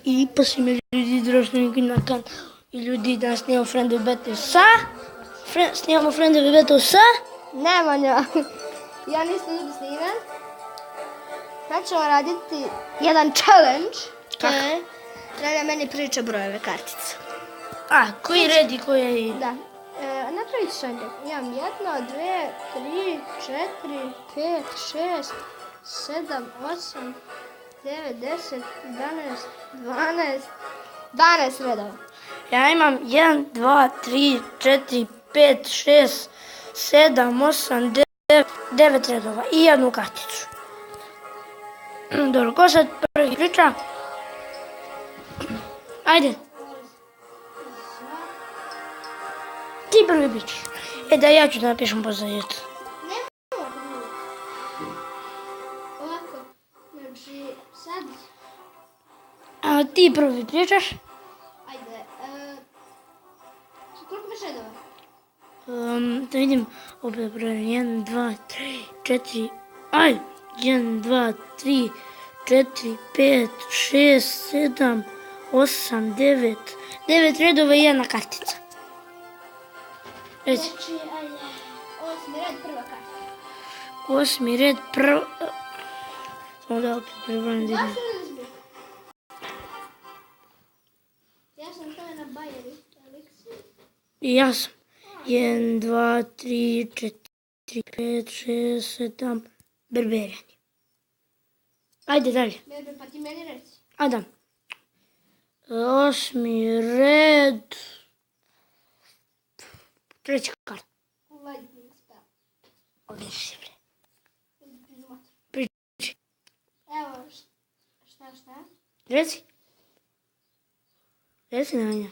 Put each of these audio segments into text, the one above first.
I poslije ljudi drošni na kan i ljudi da snimamo friendovi battle sa snimamo friendovi battle sa Nemanja. Ja nisam ljudi sniman. Sad ćemo raditi jedan challenge. To je da meni priča brojeve kartice. Koji red i koja je? Da. Napravit ću ajde. Imam 1, 2, 3, 4, 5, 6, 7, 8, 9, 10, 11, 12 redova. Ja imam 1, 2, 3, 4, 5, 6, 7, 8, 9 redova i jednu karticu. Dobro, ko sad prvi priča? Ajde. Ti prvi pričaš. Da ja ću da napišem posle djecu. Ovako, znači sad... Ti prvi pričaš? Ajde, koliko imaš redova? Da vidim, opet broj 1, 2, 3, 4, 1, 2, 3, 4, 5, 6, 7, 8, 9, 9 redova i jedna kartica. Reci. Znači, ajde, 8. red, prva karta. 8. red, prva... Samo da opet prebrojim da Zašto idem. ne zbog? Ja sam to na Bajeri, Aleksij. I ja sam. 1, 2, 3, 4, 5, 6, 7, berberjani. Ajde dalje. Bebe, pa ti meni reci. Adam. 8. red. Treća karta. Lightning spell. Ovdje si bre. Izumati. Priči. Evo, šta? Reci. Reci na mene.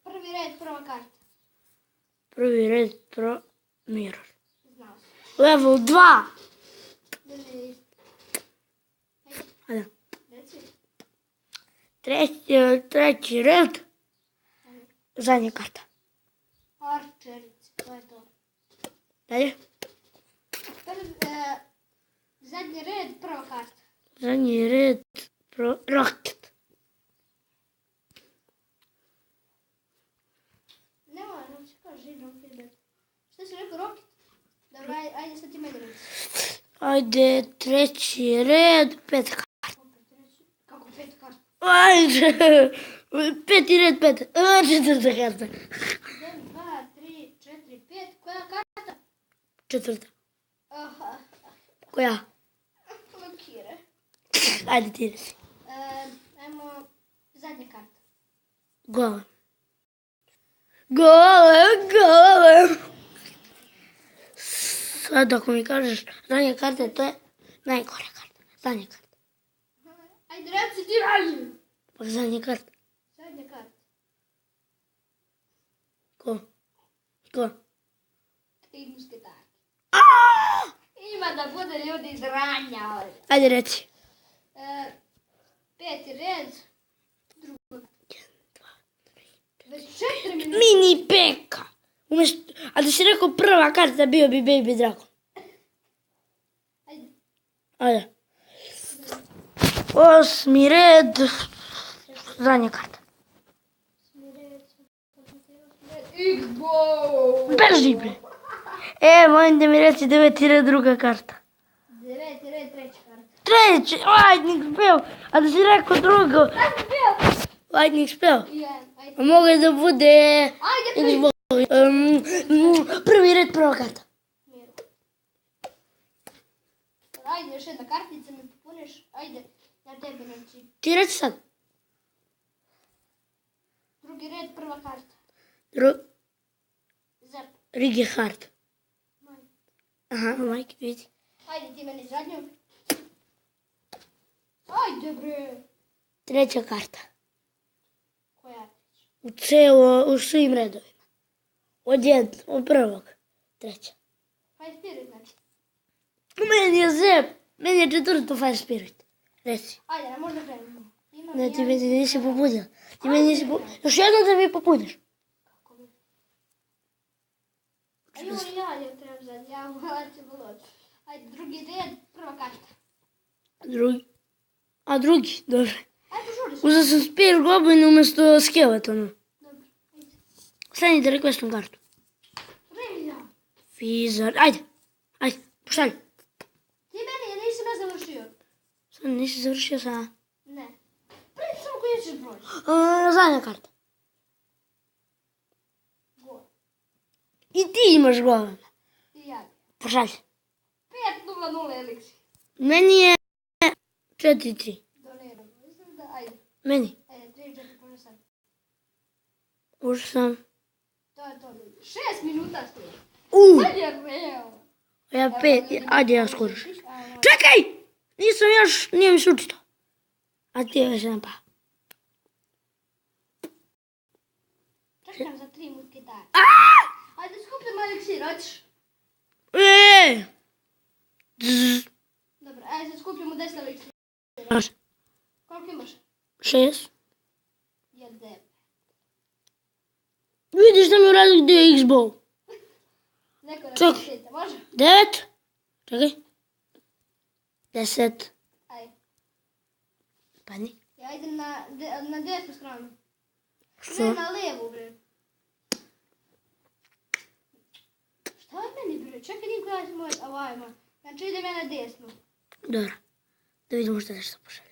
Prvi red, prva karta. Prvi red, mirror. Znao sam. Level 2. Bebe, Adam. reci. Treći red. Zadnja karta. Arčerice, to je to. Dalje. Zadnji red, prva karta. Zadnji red, rocket. Ne moram, što kaži rocket. Šta si rekao, rocket? Dobro, ajde sad ti meni reci. Ajde, treći red, peta karta. Opet treći. Kako 5 karta? Ajde, peti red, peta. Četvrta karta. 1, 2, 3, 4, 5. Koja karta? Četvrta. Aha. Koja? Blokire. Ajde ti reci. Ajmo zadnja karta. Golem. Golem. Sad ako mi kažeš zadnja karta, to je najgora karta. Zadnja karta. Ajde, reci ti rađi. Pa zadnja karta. Zadnja karta. Ko? 3 musketari. Ima da bude ljudi dranja ovdje. Ajde reci. 5. red. Druga. 24 minuta. Mini peka. A da si rekao prva karta, bio bi Baby Dragon. Ajde. Ajde. 8. red. Zadnja karta. Xbox. Beži bre. Molim da mi reci 9. red, druga karta. 9. red, treća karta. Treći, Lightning spell. A da si rekao drugo. Lightning spell. Ajde. A mogu da bude... Ajde, Prvi red, prva karta. Ajde, još jedna kartica mi popuniš. Ajde, na tebe znači. Ti reci sad. Drugi red, prva karta. Zep. Rigi hard. Majke. Aha, majke, vidi. Ajde, ti meni zadnju. Ajde, bre. Treća karta. Koja? U svim redovima. Od prvog. Treća. Five Spirit, znači. Meni je zep. Meni je četvrto Fire Spirit. Reci. Ajde, ne možda krenemo. Ne, ti meni nisi popudila. Ti meni nisi popudila. Još jednom da mi popudiš. Kako bi? Ajde, ja trebam zadnju. Ja ću voloti. Ajde, drugi red, prva karta. Drugi. A drugi, dobro. Ajde, požuri se. Uzeo sam Spear Goblin umjesto Skeletonu. Dobro, ajde. Stanite requestom kartu. Relja. Fizar, ajde. Ajde, pošalj. Ti meni, ja nisam ja završio. Sad nisi završio sa... Ne. Prvi samo koji ćeš broj. Zadnja karta. Go. I ti imaš golem. I ja. Pošalj. 5-0-0 elixir. Meni je 4-3. Doniramo. Mislim da, ajde. Meni. Ajde, 3-4, može sad. Ušao sam. To je to, ljudi. 6 minuta stoji. Sad je reo. Ja 5. Ajde ja skoro. Čekaj! Nisam još, nije mi se učito. A ti je već jedan pa. Čekam za 3 musketara. Ajde, skupimo eliksir, hoćeš? Dobro, ajde, sad skupimo 10 eliksira. Maš Koliko imaš? 6. 1, 9. Vidiš da mi uradio gdje je X-Bow. Neko da Čekaj. se pita, može? 9. Čekaj. 10. Ajde. Pa ni. Ja idem na desnu stranu. Ne, Što? na lijevu, bre. Šta je meni, bre? Čekaj, vidim koja je moj ovajma. Znači idem ja na desnu. Dobro. Da vidimo što nešto pošalješ.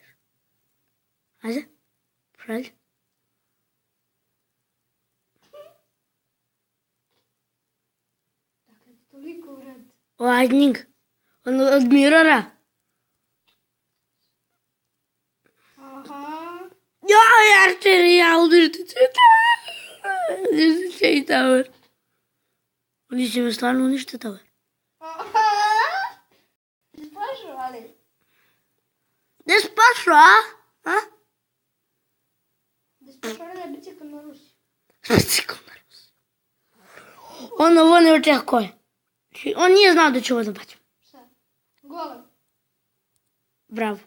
Ajde. Pošalj. Dakle, toliko vred. Lightning. Od Mirrora. Aha. Ja, Archer, ja udržite Udržite tower. Oni će me stvarno unište tower. Aha. Spašao, ali. Ne spašao, a? A? Da spašao, ali da bicikl na Rusiju. Bicikl na Rusiju. Ovo ne očekuje. On nije znao da ću ovo da bacim. Šta? Golem. Bravo.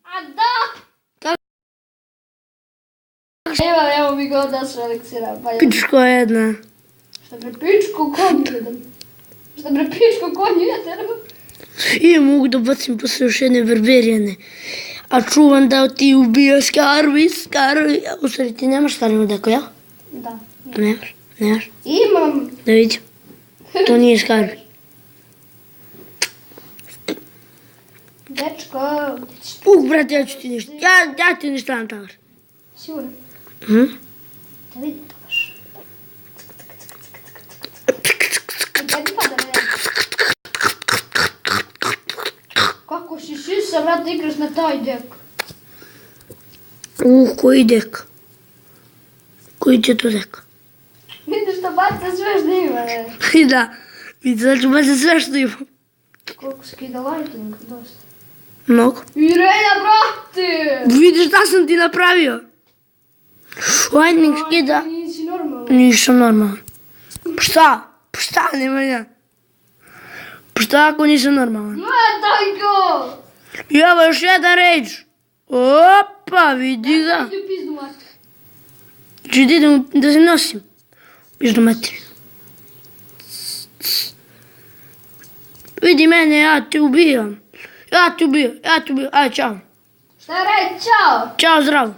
A da! Kako? Evo mi ga da se eliksira. Pičko jedna. Šta bre, pičku konju jedan. Šta bre, pičku konju jedan. I mogu da bacim posle još jedne berberijane. A čuvam da ti ubija Skarvi. U stvari ti nemaš starinu deko, jel? Da. Nemaš. Imam. Da vidim. To nije Skarvi. Dečko. Brate, ja ću ti ništa. Ja ti ništa tower. Sigurno. Hm? Da vidim to baš. Gdje ti pada ne? Kako si sisa, brate, igraš na taj dek? Koji dek? Koji će to dek? Vidiš da baca sve što ima, ne? I da, vidi, sad ću baciti sve što imam. Koliko skida lightning, dosta. Mnogo. I relja, brate! Vidiš šta sam ti napravio? Lightning skida. Nisi normalno. Nisam normalan. Šta? Šta nema ja? Šta ako nisam normalan? Gledaj go! I evo još jedan rage. Opa, vidi ga. Idi u pizdu, mati. Znači da idem da se nosim. Pizdu materinu. Vidi mene, ja te ubijam. Ajde, čao. Šta reći, čao! Ćao, zdravo.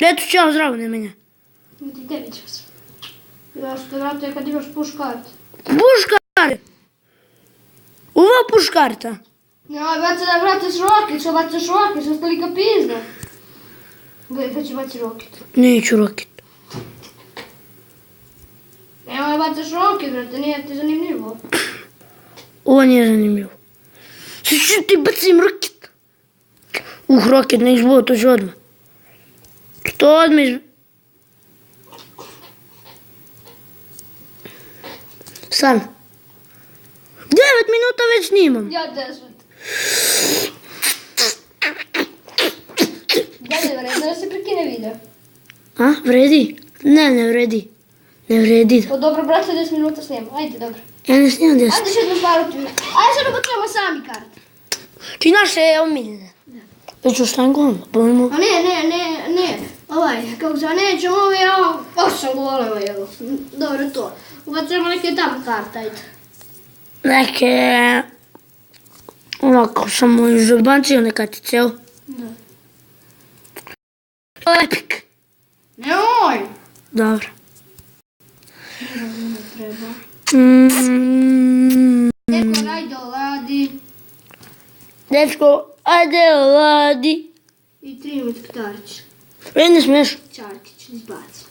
Eto, čao, zdravo, ne menja. Ti tebi čas. Ja što vrate kad imaš push kart. Puškar! Ova puškarta. Ja, baca da vratiš roket, što bacaš roket, što ste lika pizda. Gledaj, kad će baci roket. Neću roket. Nemoj bacaš roket, brate, nije ti zanimljivo. Ovo nije zanimljivo. Sad ću ti bacim roket. Roket, ne izbovo, to ću odmah. To odmah izbovo. Stvarno. 9 minuta već snimam. Ja 10. Dalje, vredno da se prekine video. A, vredi? Ne vredi. Ne vredi. O, dobro, brate, 10 minuta snimam. Ajde, dobro. Ja ne snimam 10. Ajde još jednu paru tu. Ajde sad ubacujemo sami karte. Ti naše je omiljene. Već ostajem golema, pojmo. A ne. Kako se nećemo ovi, 8 golema, jel? Dobro, to. Ubacujemo neke tamo karte, ajde. Neke... Ovako, samo još zabanci one kartice, jel? Da. Epik. Nemoj! Dobro. Ne treba. Mm, Neko najde oladi Dečko, ajde ladi. i 3 mutketarića. Ne smiješ? Čarkić izbaci.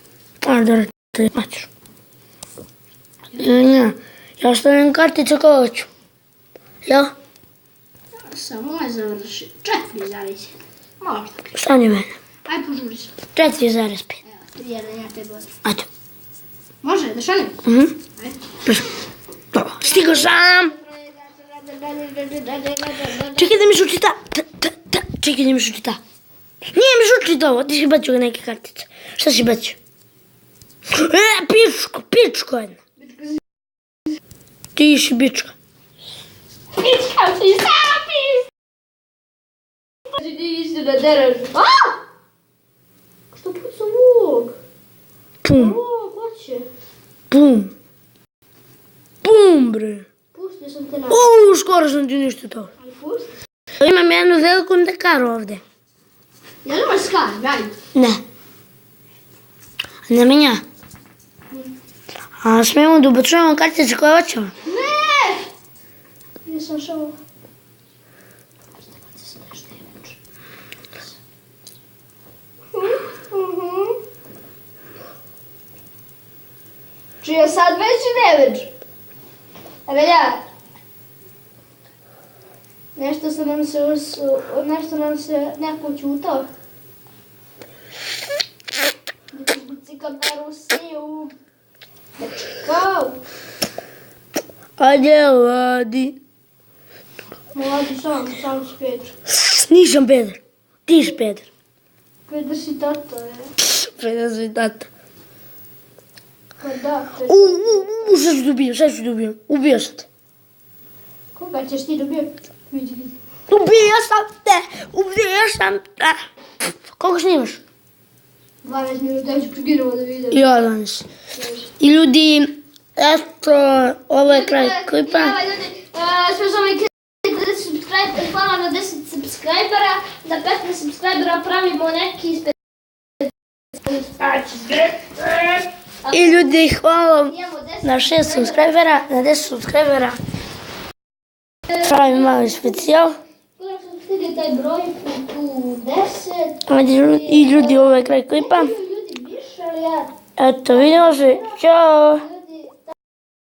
Ajde, te paću. Ja ostavim kartice koje hoću. Jel? Samo je završi. 4 zavisi. Možda. Stani mene. Aj požuri se. 4,5. Evo, 3, 1, ja tebi odmah. Ajde. Može, da šalim? Ajde. Dobro, stigao sam. Čekaj da mi šuči ta. Čekaj da mi šuči ta. Nije mi šuči ovo, ti si bacio neke kartice. Šta si bacio? Pičko jedna. Ti si bička. Pička si sama pis! Ti isti da deraš. Što puca vuk? Pum, Ko će? pum. Pum, bre. Pustio sam te na... Skoro sam ti ništa to. Ali pusti. Imam jednu veliku dekaru ovdje. Ja nemaš skar, gledaj. Ne. Ne menja. A smijemo da ubacujemo kartice koje hoćemo? Ne! Nisam šao. Čuje sad već i ne već. Relja. Nešto nam se neko čutao. Buci kameru siju. Dečko. Ajde, ladi. Mladi sam si Pedro. Nisam peder. Ti si peder. Pedro si tata, je. Peder si tata. Pa da, Šta ću dobijem? Ubio sam te. koga ćeš ti dobiti? Vidi. Ubio sam te. Koliko snimaš? 12 minuta, ja ću prekinuo da vidim. Ja danas. I ljudi, eto, ovo je kraj klipa. Sve za ovaj klip, 10 subscribera, hvala na 10 subscribera, na 15 subscribera pravimo neki I ljudi, hvala vam Imamo 10 na 6 subscribera, na 10 subscribera. Pravim mali specijal. Kada sam stigli taj broj u 10, Ajde, i ljudi, ovo je kraj klipa. ljudi više, ali ja... Eto, vidimo se. Ćao.